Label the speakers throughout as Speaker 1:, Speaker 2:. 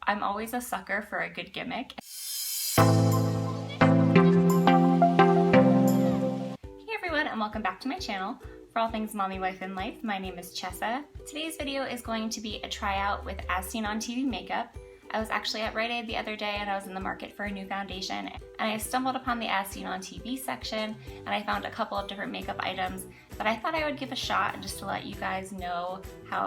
Speaker 1: I'm always a sucker for a good gimmick. Hey everyone, and welcome back to my channel. For all things mommy, wife, and life, my name is Chessa. Today's video is going to be a tryout with As Seen on TV makeup. I was actually at Rite Aid the other day and I was in the market for a new foundation, and I stumbled upon the As Seen on TV section and I found a couple of different makeup items that I thought I would give a shot just to let you guys know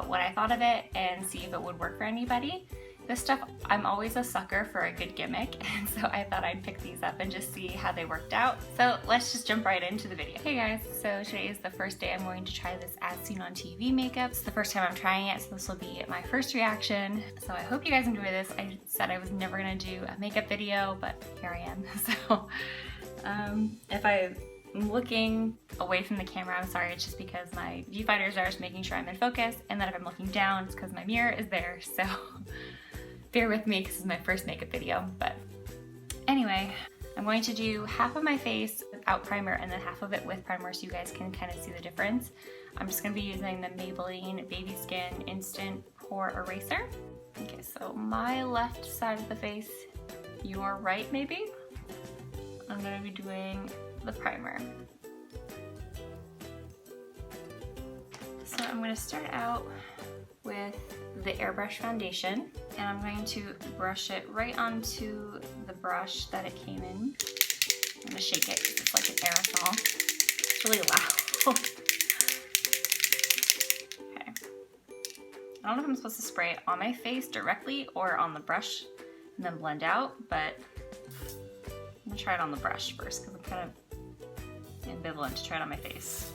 Speaker 1: what I thought of it and see if it would work for anybody. This stuff, I'm always a sucker for a good gimmick, and so I thought I'd pick these up and just see how they worked out. So let's just jump right into the video. Hey guys, so today is the first day I'm going to try this As Seen on TV makeup. It's the first time I'm trying it, so this will be my first reaction. So I hope you guys enjoy this. I said I was never gonna do a makeup video, but here I am. So if I'm looking away from the camera, I'm sorry, it's just because my viewfinders are just making sure I'm in focus, and then if I'm looking down, it's because my mirror is there, so bear with me because this is my first makeup video. But anyway, I'm going to do half of my face without primer and then half of it with primer so you guys can kind of see the difference. I'm just going to be using the Maybelline Baby Skin Instant Pore Eraser. Okay, so my left side of the face, your right maybe. I'm going to be doing the primer. So I'm going to start out with the airbrush foundation, and I'm going to brush it right onto the brush that it came in. I'm going to shake it because it's like an aerosol. It's really loud. Okay. I don't know if I'm supposed to spray it on my face directly or on the brush and then blend out, but I'm going to try it on the brush first because I'm kind of ambivalent to try it on my face.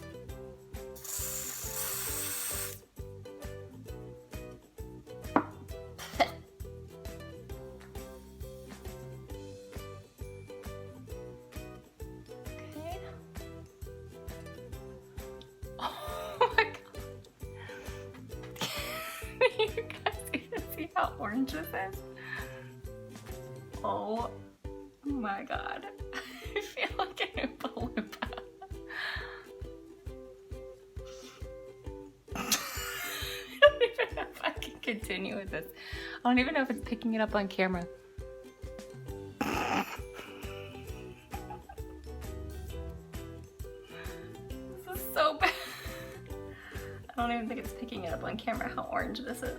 Speaker 1: How orange this is. Oh my god. I feel like an Oompa Loompa. I don't even know if I can continue with this. I don't even know if it's picking it up on camera. This is so bad. I don't even think it's picking it up on camera how orange this is.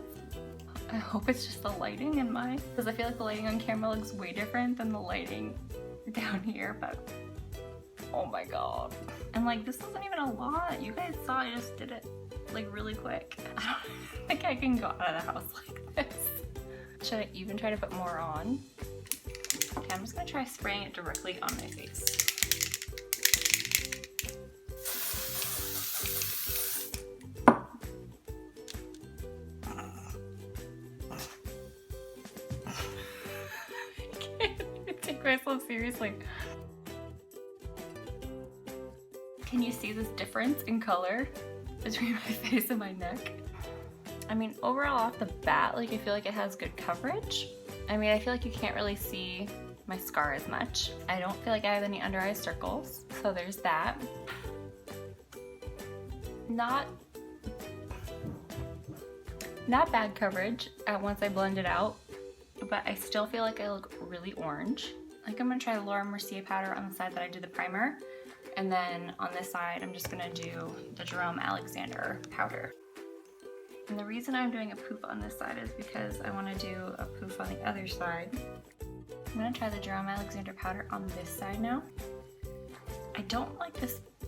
Speaker 1: I hope it's just the lighting in mine, because I feel like the lighting on camera looks way different than the lighting down here, but oh my god. And like, this wasn't even a lot. You guys saw I just did it like really quick. I don't think I can go out of the house like this. Should I even try to put more on? Okay, I'm just gonna try spraying it directly on my face. Myself seriously. Can you see this difference in color between my face and my neck? I mean, overall off the bat, like I feel like it has good coverage. I mean, I feel like you can't really see my scar as much. I don't feel like I have any under eye circles, so there's that. Not bad coverage once I blend it out, but I still feel like I look really orange. I think I'm gonna try the Laura Mercier powder on the side that I did the primer, and then on this side I'm just gonna do the Jerome Alexander powder. And the reason I'm doing a poof on this side is because I want to do a poof on the other side. I'm gonna try the Jerome Alexander powder on this side now. I don't like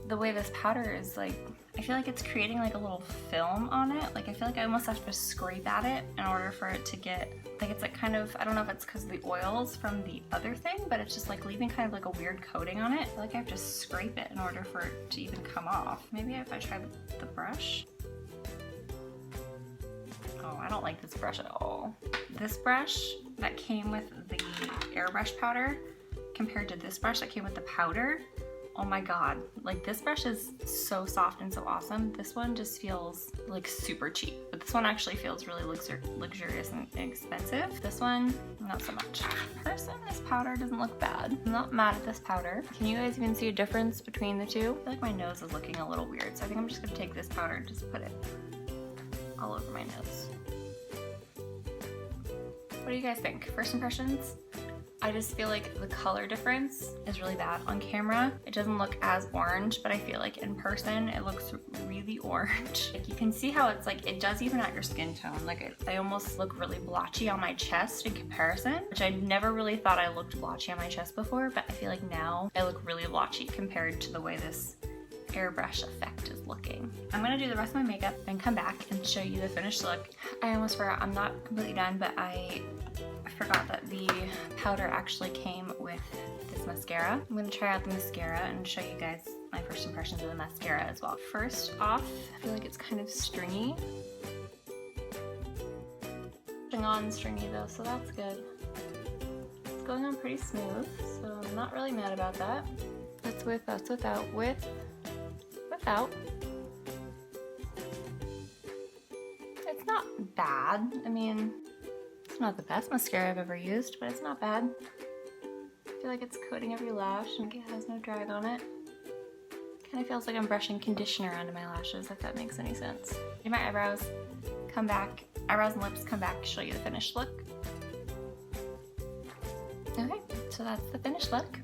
Speaker 1: the way this powder is like, I feel like it's creating like a little film on it. Like I feel like I almost have to scrape at it in order for it to get, like it's like kind of, I don't know if it's because of the oils from the other thing, but it's just like leaving kind of like a weird coating on it. I feel like I have to scrape it in order for it to even come off. Maybe if I try the brush. Oh, I don't like this brush at all. This brush that came with the airbrush powder compared to this brush that came with the powder, oh my god, like this brush is so soft and so awesome. This one just feels like super cheap, but this one actually feels really luxurious and expensive. This one, not so much. Personally, this powder doesn't look bad. I'm not mad at this powder. Can you guys even see a difference between the two? I feel like my nose is looking a little weird, so I think I'm just gonna take this powder and just put it all over my nose. What do you guys think? First impressions? I just feel like the color difference is really bad on camera. It doesn't look as orange, but I feel like in person it looks really orange. Like you can see how it's like, it does even out your skin tone. Like I almost look really blotchy on my chest in comparison, which I never really thought I looked blotchy on my chest before, but I feel like now I look really blotchy compared to the way this airbrush effect is looking. I'm gonna do the rest of my makeup and come back and show you the finished look. I almost forgot, I'm not completely done, but I forgot that the powder actually came with this mascara. I'm gonna try out the mascara and show you guys my first impressions of the mascara as well. First off, I feel like it's kind of stringy. It's on stringy though, so that's good. It's going on pretty smooth, so I'm not really mad about that. That's with, that's without, with, without. It's not bad. I mean, it's not the best mascara I've ever used, but it's not bad. I feel like it's coating every lash and it has no drag on it. Kind of feels like I'm brushing conditioner onto my lashes, if that makes any sense. Do my eyebrows, come back, eyebrows and lips, come back, show you the finished look. Okay, so that's the finished look.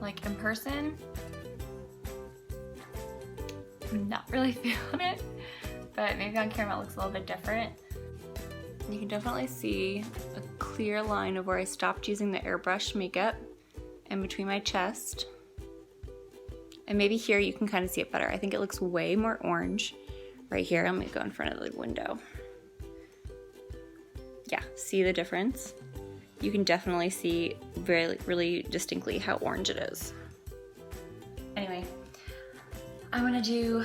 Speaker 1: Like in person, I'm not really feeling it, but maybe on camera it looks a little bit different. You can definitely see a clear line of where I stopped using the airbrush makeup and between my chest. And maybe here you can kind of see it better. I think it looks way more orange right here. I'm gonna go in front of the window. Yeah, see the difference? You can definitely see really distinctly how orange it is. Anyway, I'm gonna do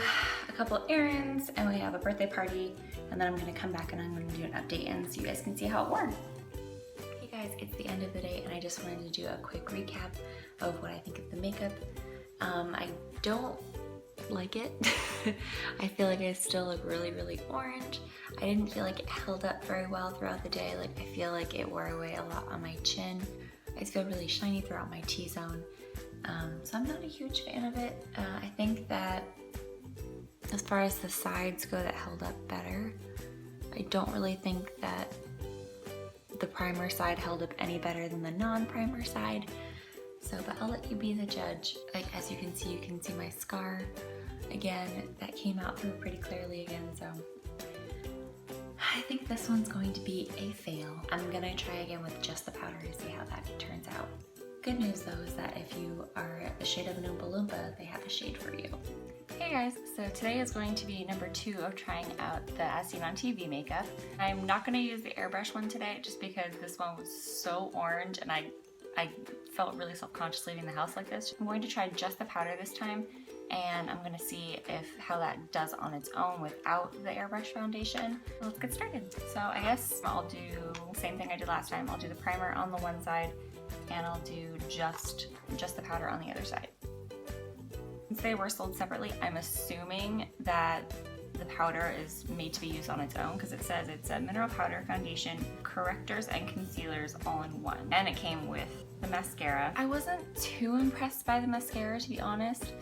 Speaker 1: a couple errands and we have a birthday party, and then I'm gonna come back and I'm gonna do an update and so you guys can see how it wore. Hey guys, it's the end of the day and I just wanted to do a quick recap of what I think of the makeup. I don't like it. I feel like I still look really orange. I didn't feel like it held up very well throughout the day. Like I feel like it wore away a lot on my chin. I feel really shiny throughout my T-zone. So I'm not a huge fan of it. I think that as far as the sides go, that held up better. I don't really think that the primer side held up any better than the non-primer side. So, but I'll let you be the judge. Like as you can see my scar. Again, that came out through pretty clearly again, so I think this one's going to be a fail. I'm gonna try again with just the powder to see how that turns out. Good news though is that if you are the shade of an Oompa Loompa, they have a shade for you. Hey guys, so today is going to be number 2 of trying out the As Seen on TV makeup. I'm not gonna use the airbrush one today just because this one was so orange and I felt really self-conscious leaving the house like this. I'm going to try just the powder this time and I'm gonna see how that does on its own without the airbrush foundation. Let's get started. So I guess I'll do the same thing I did last time. I'll do the primer on the one side and I'll do just the powder on the other side. Since they were sold separately, I'm assuming that the powder is made to be used on its own because it says it's a mineral powder, foundation, correctors, and concealers all in one. And it came with the mascara. I wasn't too impressed by the mascara, to be honest.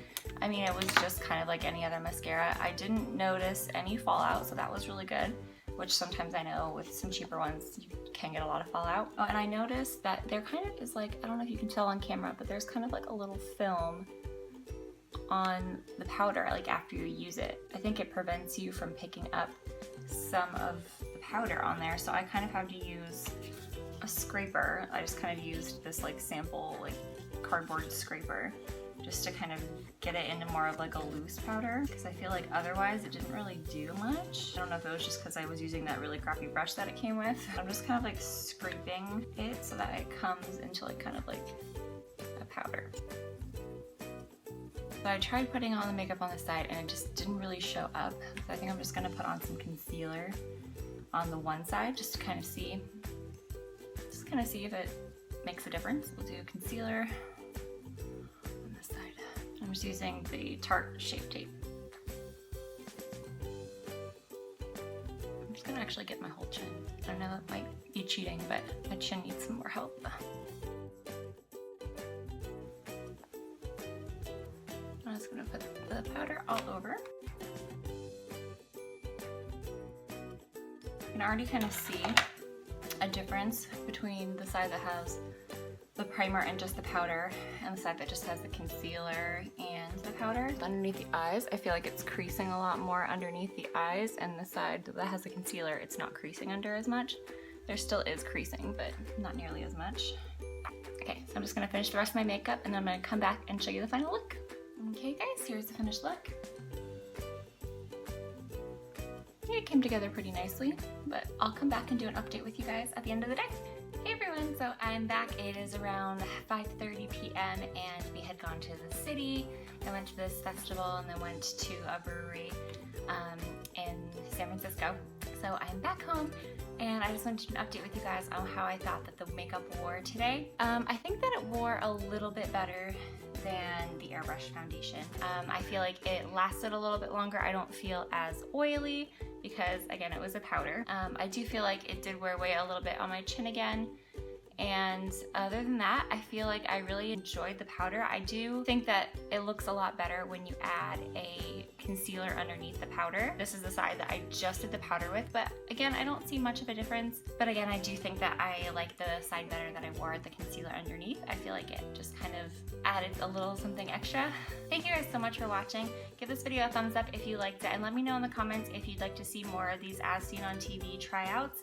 Speaker 1: I mean, it was just kind of like any other mascara. I didn't notice any fallout, so that was really good, which sometimes I know with some cheaper ones, you can get a lot of fallout. Oh, and I noticed that there kind of is like, I don't know if you can tell on camera, but there's kind of like a little film on the powder like after you use it. I think it prevents you from picking up some of the powder on there, so I kind of have to use a scraper. I just kind of used this like sample like cardboard scraper just to kind of get it into more of like a loose powder because I feel like otherwise it didn't really do much. I don't know if it was just because I was using that really crappy brush that it came with. I'm just kind of like scraping it so that it comes into like kind of like a powder. So I tried putting on the makeup on the side and it just didn't really show up. So I think I'm just gonna put on some concealer on the one side just to kind of see if it makes a difference. We'll do concealer on this side. I'm just using the Tarte Shape Tape. I'm just gonna actually get my whole chin. I know that might be cheating, but my chin needs some more help. I'm just put the powder all over. You can already kind of see a difference between the side that has the primer and just the powder and the side that just has the concealer and the powder. Underneath the eyes, I feel like it's creasing a lot more underneath the eyes, and the side that has the concealer, it's not creasing under as much. There still is creasing, but not nearly as much. Okay, so I'm just gonna finish the rest of my makeup and then I'm gonna come back and show you the final look. Okay guys, here's the finished look. It came together pretty nicely, but I'll come back and do an update with you guys at the end of the day. Hey everyone, so I'm back. It is around 5:30 p.m. and we had gone to the city. I went to this festival and then went to a brewery in San Francisco. So I'm back home and I just wanted to do an update with you guys on how I thought that the makeup wore today. I think that it wore a little bit better than the airbrush foundation. I feel like it lasted a little bit longer. I don't feel as oily because, again, it was a powder. I do feel like it did wear away a little bit on my chin again. And other than that, I feel like I really enjoyed the powder. I do think that it looks a lot better when you add a concealer underneath the powder. This is the side that I just did the powder with, but again, I don't see much of a difference. But again, I do think that I like the side better that I wore the concealer underneath. I feel like it just kind of added a little something extra. Thank you guys so much for watching. Give this video a thumbs up if you liked it, and let me know in the comments if you'd like to see more of these as seen on TV tryouts.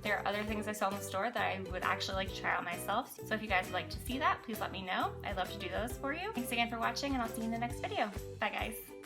Speaker 1: There are other things I saw in the store that I would actually like to try out myself. So if you guys would like to see that, please let me know. I'd love to do those for you. Thanks again for watching, and I'll see you in the next video. Bye guys.